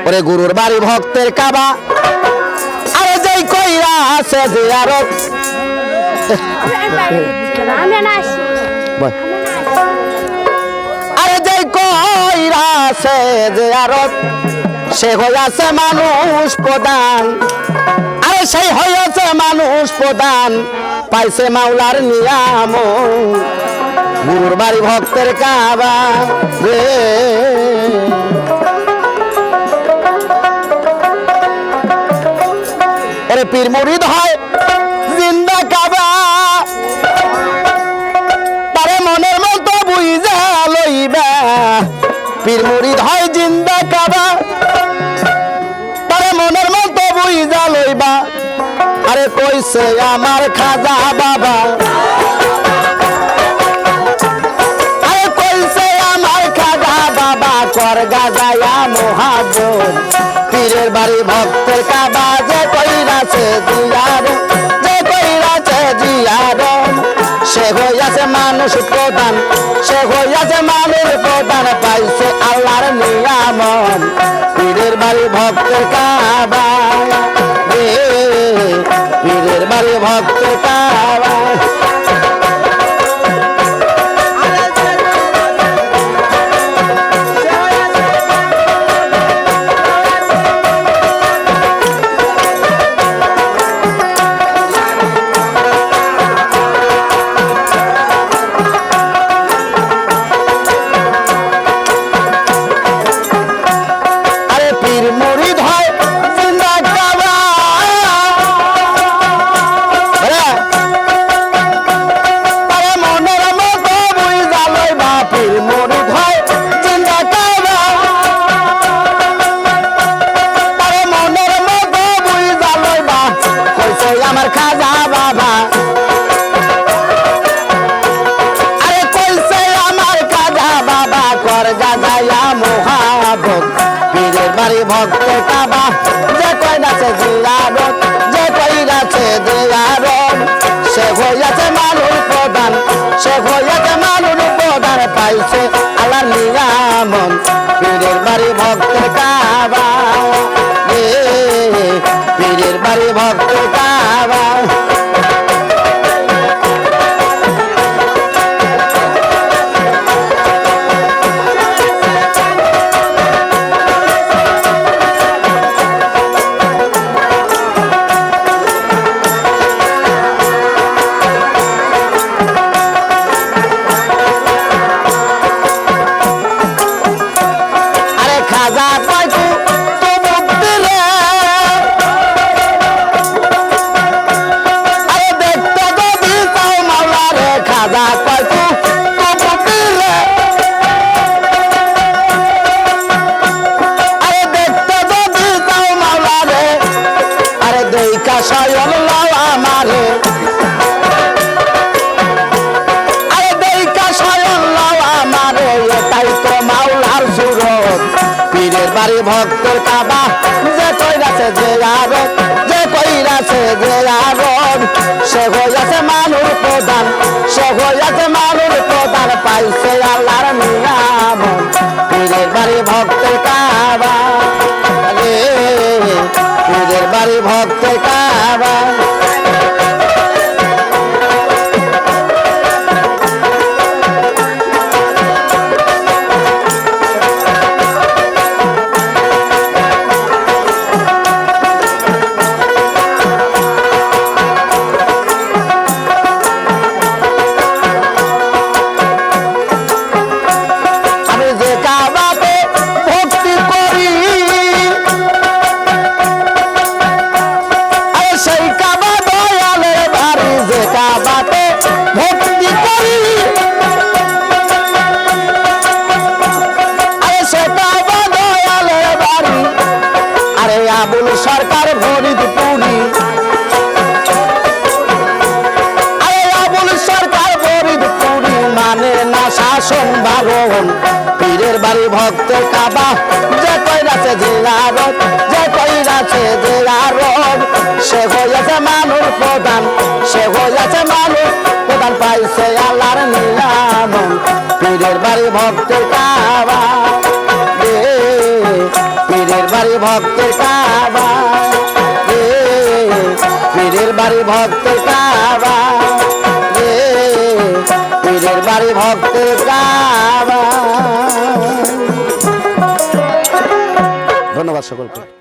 ওরে গুরুর বাড়ি ভক্তের কাবা আরে যেই কইরা আছে জিয়ারত আরে যেই কইরা আছে জিয়ারত সে হইয়াছে মানুষ প্রধান আরে সেই হইয়াছে মানুষ প্রধান পাইছে মাওলার নিয়াম গুরুর বাড়ি ভক্তের কাবা রে আরে পীর মুরিদ হয় জিন্দা কাবা তারে মনের মতো বুঝা লইবা পীর মুরিদ হয় জিন্দা কাবা তারে মনের মতো বুঝা লইবা আরে কইছে আমার খাজা বাবা আরে কইছে আমার খাজা বাবা কর গাজায়া মহাজন পীরের বাড়ি ভক্তের কাবা যে কইরাছে জিয়ার যে কইরাছে জিয়ার সে হইয়াছে মানুষ প্রধান সে হইয়াছে মানুষ প্রধান পাইছে আল্লাহর নিয়ামত পীরের বাড়ি ভক্তের কাবা পীরের বাড়ি ভক্তের কাবা আমার খাজা বাবা আরে কইছে আমার খাজা বাবা কর গাজায়া মহাবত পীরের বাড়ি ভক্তের কাবা যে কইরাছে জিয়ারত যে কইরাছে জিয়ারত সে হইয়াছে মানুষ প্রধান সে হইয়াছে মানুষ প্রধান পাইছে আল্লাহর নিয়ামত পীরের বাড়ি ভক্তের কাবা পীরের বাড়ি ভক্তের কাবা আরে খাজা পাইতু পীরের বাড়ি ভক্তের কাবা যে কইরাছে জিয়ারত যে কইরাছে জিয়ারত সে হইয়াছে মানুষ প্রধান সে হইয়াছে মানুষ প্রধান পাইছে আল্লাহর নিয়ামত পীরের বাড়ি ভক্তের কাবা পীরের বাড়ি ভক্তের কাবা আবুল সরকার ফরিদপুরি আরে আবুল সরকার ফরিদপুরি মানে না শাসন বারণ পীরের বাড়ি ভক্তের কাবা যে কইরাছে জিয়ারত যে কইরাছে জিয়ারত সে হইয়াছে মানুষ প্রধান সে হইয়াছে মানুষ প্রধান পাইছে আল্লাহর নিয়ামত পীরের বাড়ি ভক্তের কাবা পীরের বাড়ি ভক্তের কাবা রে, পীরের বাড়ি ভক্তের কাবা রে, পীরের বাড়ি ভক্তের কাবা। ধন্যবাদ সকলকে।